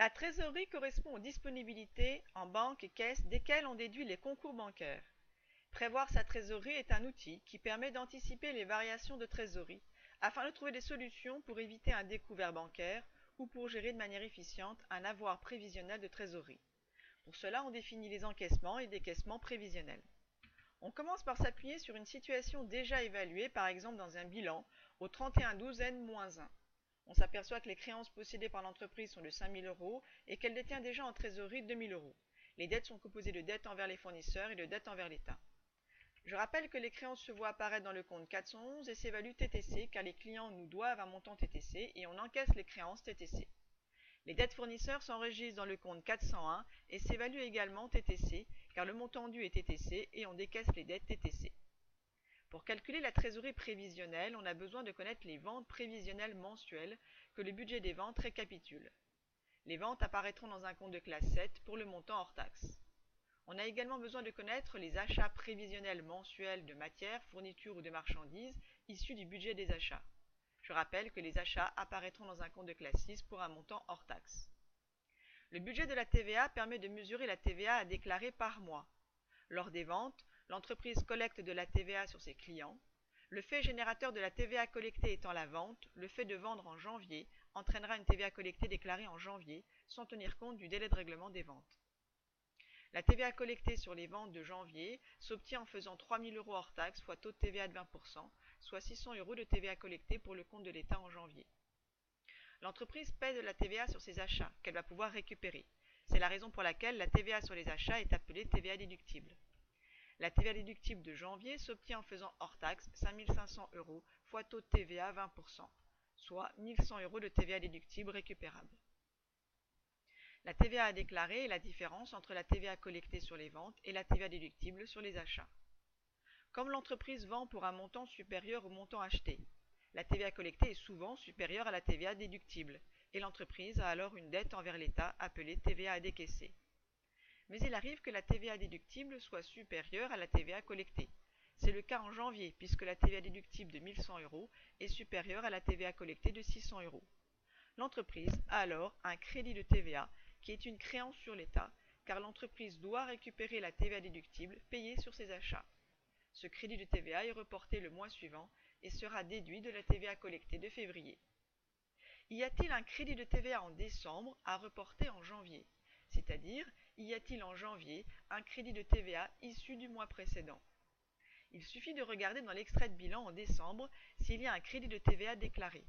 La trésorerie correspond aux disponibilités en banque et caisse desquelles on déduit les concours bancaires. Prévoir sa trésorerie est un outil qui permet d'anticiper les variations de trésorerie afin de trouver des solutions pour éviter un découvert bancaire ou pour gérer de manière efficiente un avoir prévisionnel de trésorerie. Pour cela, on définit les encaissements et décaissements prévisionnels. On commence par s'appuyer sur une situation déjà évaluée, par exemple dans un bilan au 31/12/N-1. On s'aperçoit que les créances possédées par l'entreprise sont de 5 000 euros et qu'elle détient déjà en trésorerie 2 000 euros. Les dettes sont composées de dettes envers les fournisseurs et de dettes envers l'État. Je rappelle que les créances se voient apparaître dans le compte 411 et s'évaluent TTC car les clients nous doivent un montant TTC et on encaisse les créances TTC. Les dettes fournisseurs s'enregistrent dans le compte 401 et s'évaluent également TTC car le montant dû est TTC et on décaisse les dettes TTC. Pour calculer la trésorerie prévisionnelle, on a besoin de connaître les ventes prévisionnelles mensuelles que le budget des ventes récapitule. Les ventes apparaîtront dans un compte de classe 7 pour le montant hors taxe. On a également besoin de connaître les achats prévisionnels mensuels de matières, fournitures ou de marchandises issus du budget des achats. Je rappelle que les achats apparaîtront dans un compte de classe 6 pour un montant hors taxe. Le budget de la TVA permet de mesurer la TVA à déclarer par mois. Lors des ventes, l'entreprise collecte de la TVA sur ses clients. Le fait générateur de la TVA collectée étant la vente, le fait de vendre en janvier entraînera une TVA collectée déclarée en janvier sans tenir compte du délai de règlement des ventes. La TVA collectée sur les ventes de janvier s'obtient en faisant 3 000 euros hors taxe fois taux de TVA de 20%, soit 600 euros de TVA collectée pour le compte de l'État en janvier. L'entreprise paie de la TVA sur ses achats, qu'elle va pouvoir récupérer. C'est la raison pour laquelle la TVA sur les achats est appelée TVA déductible. La TVA déductible de janvier s'obtient en faisant hors taxe 5 500 euros fois taux de TVA 20%, soit 1 100 euros de TVA déductible récupérable. La TVA à déclarer est la différence entre la TVA collectée sur les ventes et la TVA déductible sur les achats. Comme l'entreprise vend pour un montant supérieur au montant acheté, la TVA collectée est souvent supérieure à la TVA déductible, et l'entreprise a alors une dette envers l'État appelée TVA à décaisser. Mais il arrive que la TVA déductible soit supérieure à la TVA collectée. C'est le cas en janvier, puisque la TVA déductible de 1 100 euros est supérieure à la TVA collectée de 600 euros. L'entreprise a alors un crédit de TVA qui est une créance sur l'État, car l'entreprise doit récupérer la TVA déductible payée sur ses achats. Ce crédit de TVA est reporté le mois suivant et sera déduit de la TVA collectée de février. Y a-t-il un crédit de TVA en décembre à reporter en janvier? C'est-à-dire, y a-t-il en janvier un crédit de TVA issu du mois précédent? Il suffit de regarder dans l'extrait de bilan en décembre s'il y a un crédit de TVA déclaré.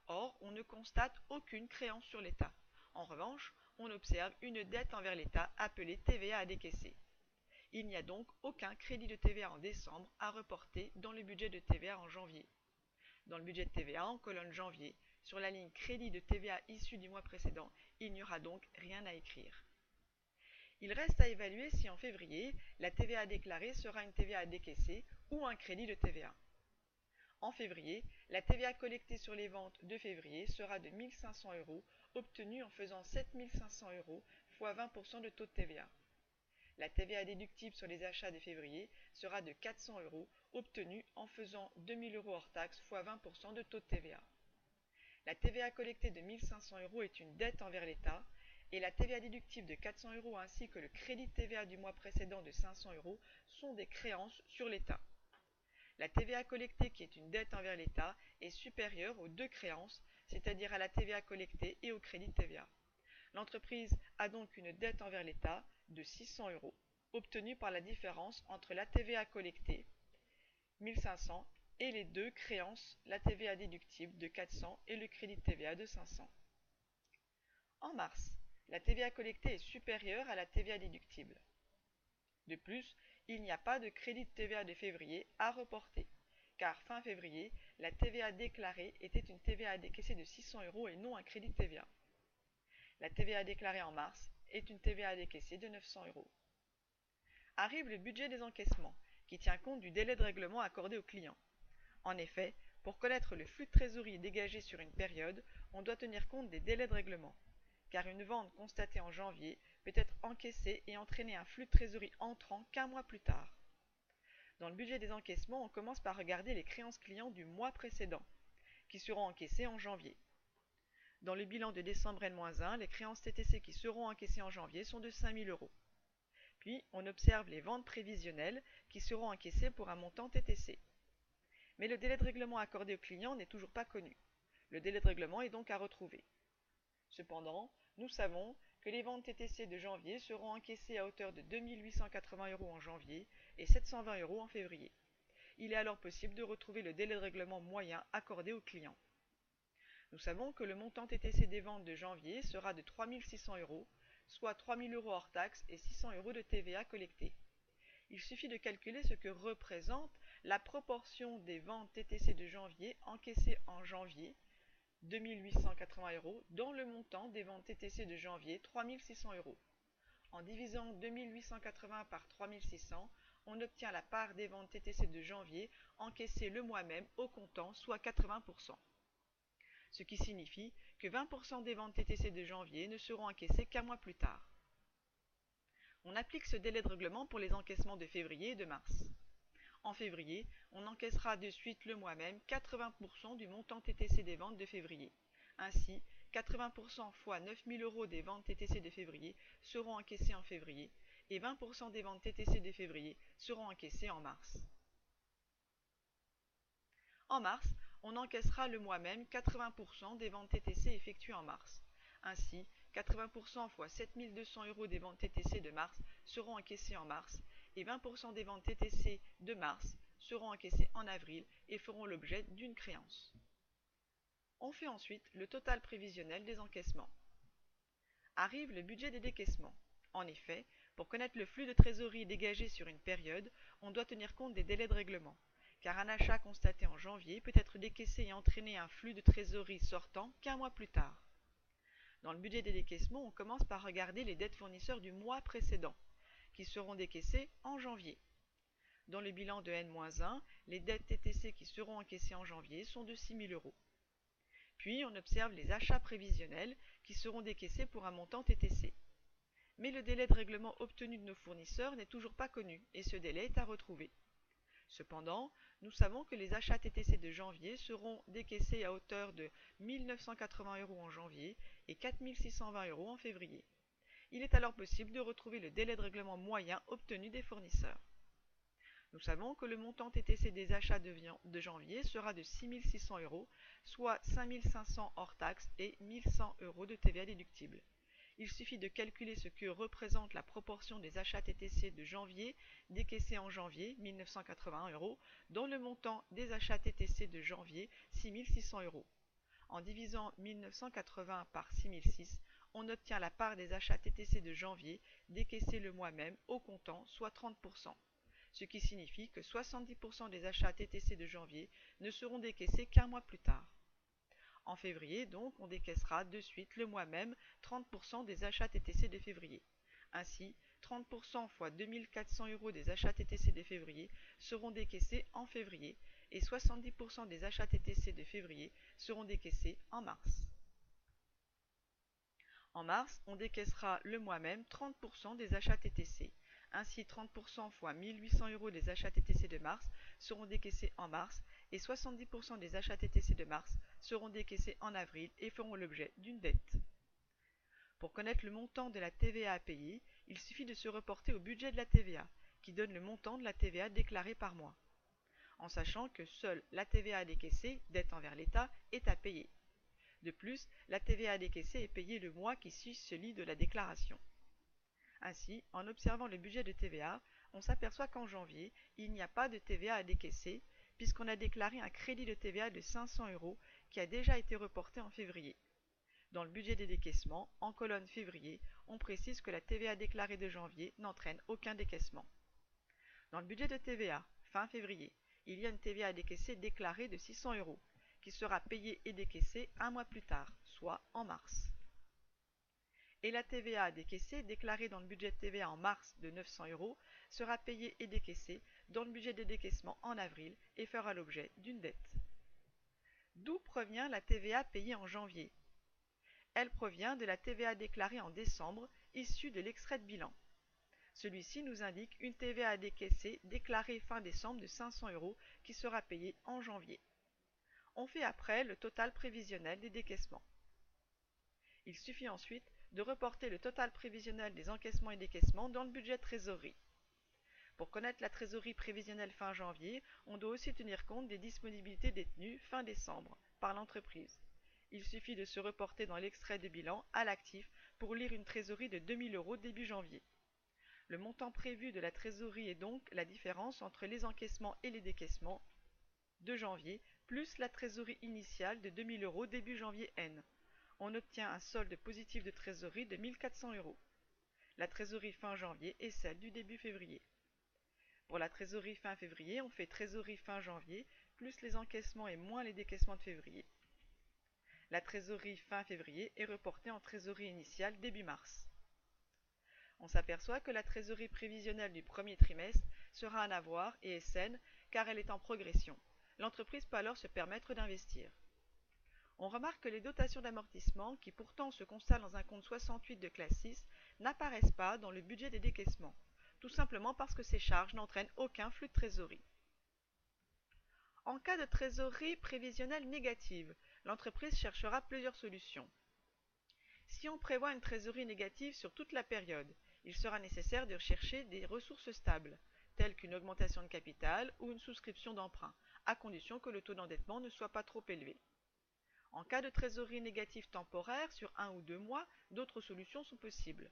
Or, on ne constate aucune créance sur l'État. En revanche, on observe une dette envers l'État appelée TVA à décaisser. Il n'y a donc aucun crédit de TVA en décembre à reporter dans le budget de TVA en janvier. Dans le budget de TVA en colonne janvier, sur la ligne crédit de TVA issu du mois précédent, il n'y aura donc rien à écrire. Il reste à évaluer si en février, la TVA déclarée sera une TVA à décaisser ou un crédit de TVA. En février, la TVA collectée sur les ventes de février sera de 1 500 euros, obtenue en faisant 7 500 euros fois 20% de taux de TVA. La TVA déductible sur les achats de février sera de 400 euros, obtenue en faisant 2 000 euros hors taxe fois 20% de taux de TVA. La TVA collectée de 1 500 euros est une dette envers l'État, et la TVA déductible de 400 euros ainsi que le crédit de TVA du mois précédent de 500 euros sont des créances sur l'État. La TVA collectée, qui est une dette envers l'État, est supérieure aux deux créances, c'est-à-dire à la TVA collectée et au crédit de TVA. L'entreprise a donc une dette envers l'État de 600 euros, obtenue par la différence entre la TVA collectée, 1 500, et les deux créances, la TVA déductible de 400 et le crédit de TVA de 500. En mars, la TVA collectée est supérieure à la TVA déductible. De plus, il n'y a pas de crédit de TVA de février à reporter, car fin février, la TVA déclarée était une TVA à décaisser de 600 euros et non un crédit de TVA. La TVA déclarée en mars est une TVA à décaisser de 900 euros. Arrive le budget des encaissements, qui tient compte du délai de règlement accordé aux clients. En effet, pour connaître le flux de trésorerie dégagé sur une période, on doit tenir compte des délais de règlement, car une vente constatée en janvier peut être encaissée et entraîner un flux de trésorerie entrant qu'un mois plus tard. Dans le budget des encaissements, on commence par regarder les créances clients du mois précédent, qui seront encaissées en janvier. Dans le bilan de décembre N-1, les créances TTC qui seront encaissées en janvier sont de 5 000 euros. Puis, on observe les ventes prévisionnelles qui seront encaissées pour un montant TTC. Mais le délai de règlement accordé au client n'est toujours pas connu. Le délai de règlement est donc à retrouver. Cependant, nous savons que les ventes TTC de janvier seront encaissées à hauteur de 2 880 euros en janvier et 720 euros en février. Il est alors possible de retrouver le délai de règlement moyen accordé au client. Nous savons que le montant TTC des ventes de janvier sera de 3 600 euros, soit 3 000 euros hors taxes et 600 euros de TVA collectés. Il suffit de calculer ce que représente la proportion des ventes TTC de janvier encaissées en janvier, 2 880 euros, dans le montant des ventes TTC de janvier, 3 600 euros. En divisant 2 880 par 3 600, on obtient la part des ventes TTC de janvier encaissées le mois même au comptant, soit 80%. Ce qui signifie que 20% des ventes TTC de janvier ne seront encaissées qu'un mois plus tard. On applique ce délai de règlement pour les encaissements de février et de mars. En février, on encaissera de suite le mois même 80% du montant TTC des ventes de février. Ainsi, 80% fois 9 000 euros des ventes TTC de février seront encaissées en février et 20% des ventes TTC de février seront encaissées en mars. En mars, on encaissera le mois même 80% des ventes TTC effectuées en mars. Ainsi, 80% fois 7 200 euros des ventes TTC de mars seront encaissées en mars et 20% des ventes TTC de mars seront encaissées en avril et feront l'objet d'une créance. On fait ensuite le total prévisionnel des encaissements. Arrive le budget des décaissements. En effet, pour connaître le flux de trésorerie dégagé sur une période, on doit tenir compte des délais de règlement, car un achat constaté en janvier peut être décaissé et entraîner un flux de trésorerie sortant qu'un mois plus tard. Dans le budget des décaissements, on commence par regarder les dettes fournisseurs du mois précédent, qui seront décaissées en janvier. Dans le bilan de N-1, les dettes TTC qui seront encaissées en janvier sont de 6 000 euros. Puis, on observe les achats prévisionnels qui seront décaissés pour un montant TTC. Mais le délai de règlement obtenu de nos fournisseurs n'est toujours pas connu et ce délai est à retrouver. Cependant, nous savons que les achats TTC de janvier seront décaissés à hauteur de 1 980 euros en janvier et 4 620 euros en février. Il est alors possible de retrouver le délai de règlement moyen obtenu des fournisseurs. Nous savons que le montant TTC des achats de janvier sera de 6 600 euros, soit 5 500 hors taxes et 1 100 euros de TVA déductible. Il suffit de calculer ce que représente la proportion des achats TTC de janvier décaissés en janvier, 1 981 euros, dans le montant des achats TTC de janvier, 6 600 euros. En divisant 1980 par 6006, on obtient la part des achats TTC de janvier décaissés le mois même au comptant, soit 30%. Ce qui signifie que 70% des achats TTC de janvier ne seront décaissés qu'un mois plus tard. En février, donc, on décaissera de suite le mois même 30% des achats TTC de février. Ainsi, 30% fois 2 400 euros des achats TTC de février seront décaissés en février et 70% des achats TTC de février seront décaissés en mars. En mars, on décaissera le mois même 30% des achats TTC. Ainsi, 30% fois 1 800 euros des achats TTC de mars seront décaissés en mars et 70% des achats TTC de mars seront décaissés en avril et feront l'objet d'une dette. Pour connaître le montant de la TVA à payer, il suffit de se reporter au budget de la TVA, qui donne le montant de la TVA déclarée par mois, en sachant que seule la TVA à décaisser, dette envers l'État, est à payer. De plus, la TVA à décaisser est payée le mois qui suit celui de la déclaration. Ainsi, en observant le budget de TVA, on s'aperçoit qu'en janvier, il n'y a pas de TVA à décaisser, puisqu'on a déclaré un crédit de TVA de 500 euros qui a déjà été reporté en février. Dans le budget des décaissements, en colonne février, on précise que la TVA déclarée de janvier n'entraîne aucun décaissement. Dans le budget de TVA, fin février, il y a une TVA à décaisser déclarée de 600 euros, qui sera payée et décaissée un mois plus tard, soit en mars. Et la TVA à décaisser déclarée dans le budget de TVA en mars de 900 euros sera payée et décaissée dans le budget des décaissements en avril et fera l'objet d'une dette. D'où provient la TVA payée en janvier? Elle provient de la TVA déclarée en décembre, issue de l'extrait de bilan. Celui-ci nous indique une TVA à décaisser déclarée fin décembre de 500 euros qui sera payée en janvier. On fait après le total prévisionnel des décaissements. Il suffit ensuite de reporter le total prévisionnel des encaissements et décaissements dans le budget trésorerie. Pour connaître la trésorerie prévisionnelle fin janvier, on doit aussi tenir compte des disponibilités détenues fin décembre par l'entreprise. Il suffit de se reporter dans l'extrait de bilan à l'actif pour lire une trésorerie de 2 000 € début janvier. Le montant prévu de la trésorerie est donc la différence entre les encaissements et les décaissements de janvier plus la trésorerie initiale de 2 000 € début janvier N. On obtient un solde positif de trésorerie de 1 400 €. La trésorerie fin janvier est celle du début février. Pour la trésorerie fin février, on fait trésorerie fin janvier plus les encaissements et moins les décaissements de février. La trésorerie fin février est reportée en trésorerie initiale début mars. On s'aperçoit que la trésorerie prévisionnelle du premier trimestre sera un avoir et est saine car elle est en progression. L'entreprise peut alors se permettre d'investir. On remarque que les dotations d'amortissement, qui pourtant se constatent dans un compte 68 de classe 6, n'apparaissent pas dans le budget des décaissements, tout simplement parce que ces charges n'entraînent aucun flux de trésorerie. En cas de trésorerie prévisionnelle négative, l'entreprise cherchera plusieurs solutions. Si on prévoit une trésorerie négative sur toute la période, il sera nécessaire de rechercher des ressources stables, telles qu'une augmentation de capital ou une souscription d'emprunt, à condition que le taux d'endettement ne soit pas trop élevé. En cas de trésorerie négative temporaire sur 1 ou 2 mois, d'autres solutions sont possibles,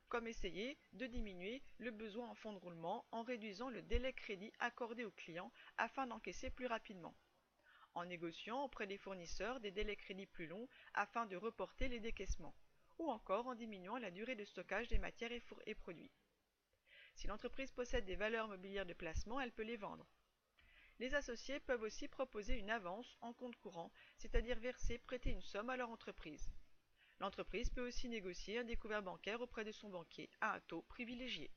comme essayer de diminuer le besoin en fonds de roulement en réduisant le délai crédit accordé aux clients afin d'encaisser plus rapidement, en négociant auprès des fournisseurs des délais crédit plus longs afin de reporter les décaissements, ou encore en diminuant la durée de stockage des matières et produits. Si l'entreprise possède des valeurs mobilières de placement, elle peut les vendre. Les associés peuvent aussi proposer une avance en compte courant, c'est-à-dire prêter une somme à leur entreprise. L'entreprise peut aussi négocier un découvert bancaire auprès de son banquier à un taux privilégié.